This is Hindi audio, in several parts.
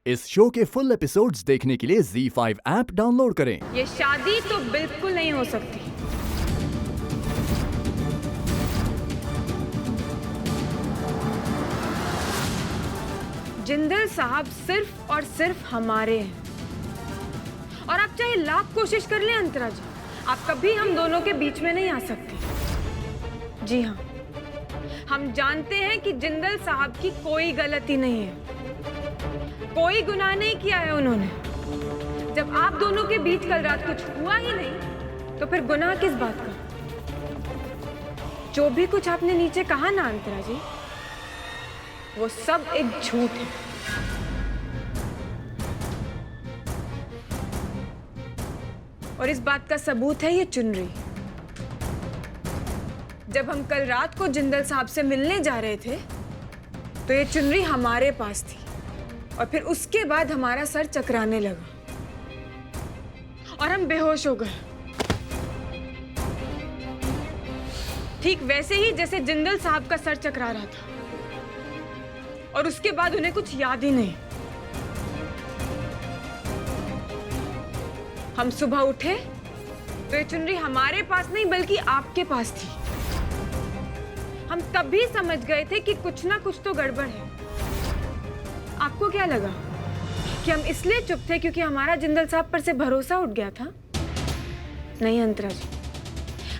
इस शो के फुल एपिसोड्स देखने के लिए ZEE5 ऐप डाउनलोड करें। ये शादी तो बिल्कुल नहीं हो सकती। जिंदल साहब सिर्फ और सिर्फ हमारे हैं, और आप चाहे लाख कोशिश कर लें अंतरा जी, आप कभी हम दोनों के बीच में नहीं आ सकते। जी हाँ, हम जानते हैं कि जिंदल साहब की कोई गलती नहीं है, कोई गुनाह नहीं किया है उन्होंने। जब आप दोनों के बीच कल रात कुछ हुआ ही नहीं, तो फिर गुनाह किस बात का? जो भी कुछ आपने नीचे कहा ना अंतरा जी, वो सब एक झूठ है। और इस बात का सबूत है ये चुनरी। जब हम कल रात को जिंदल साहब से मिलने जा रहे थे, तो ये चुनरी हमारे पास थी, और फिर उसके बाद हमारा सर चकराने लगा और हम बेहोश हो गए, ठीक वैसे ही जैसे जिंदल साहब का सर चकरा रहा था। और उसके बाद उन्हें कुछ याद ही नहीं। हम सुबह उठे तो ये चुनरी हमारे पास नहीं बल्कि आपके पास थी। हम तभी समझ गए थे कि कुछ ना कुछ तो गड़बड़ है। आपको क्या लगा कि हम इसलिए चुप थे क्योंकि हमारा जिंदल साहब पर से भरोसा उठ गया था? नहीं अंतरा जी,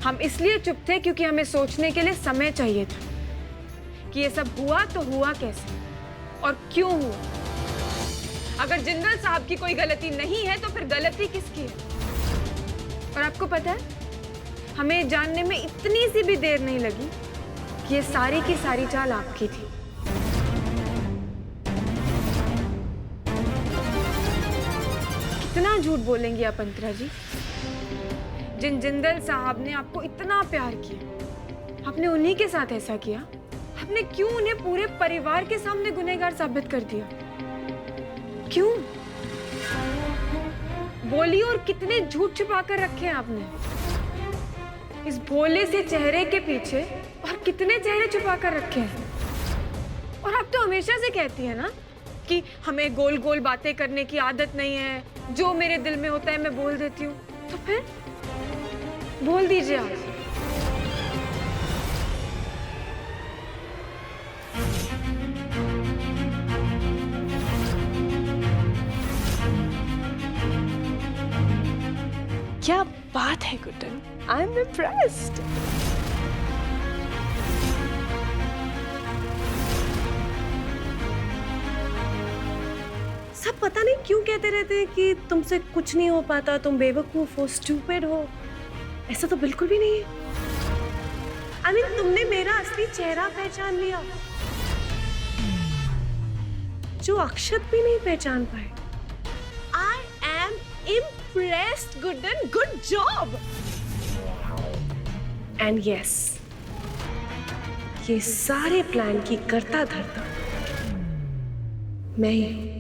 हम इसलिए चुप थे क्योंकि हमें सोचने के लिए समय चाहिए था कि ये सब हुआ तो हुआ कैसे और क्यों हुआ। अगर जिंदल साहब की कोई गलती नहीं है तो फिर गलती किसकी है? और आपको पता है, हमें जानने में इतनी सी भी देर नहीं लगी कि ये सारी की सारी चाल आपकी थी। कितना झूठ बोलेंगी आप अंतरा जी? जिन जिंदल साहब ने आपको इतना प्यार किया, आपने उन्हीं के साथ ऐसा किया। आपने क्यों उन्हें पूरे परिवार के सामने गुनहगार साबित कर दिया? क्यों? बोलिए, और कितने झूठ छुपा कर रखे हैं आपने? इस भोले से चेहरे के पीछे और कितने चेहरे छुपा कर रखे हैं। और आप तो हमेशा से कहती है ना कि हमें गोल गोल बातें करने की आदत नहीं है, जो मेरे दिल में होता है मैं बोल देती हूँ। तो फिर बोल दीजिए आज। क्या बात है गुड्डन, आई एम इम्प्रेस्ड। सब पता नहीं क्यों कहते रहते हैं कि तुमसे कुछ नहीं हो पाता, तुम बेवकूफ हो, स्टूपिड हो। ऐसा तो बिल्कुल भी नहीं है। आई मीन, तुमने मेरा असली चेहरा पहचान लिया, जो अक्षत भी नहीं पहचान पाए। I am impressed Guddan, good job. And yes, ये सारे प्लान की करता धरता मैं ही।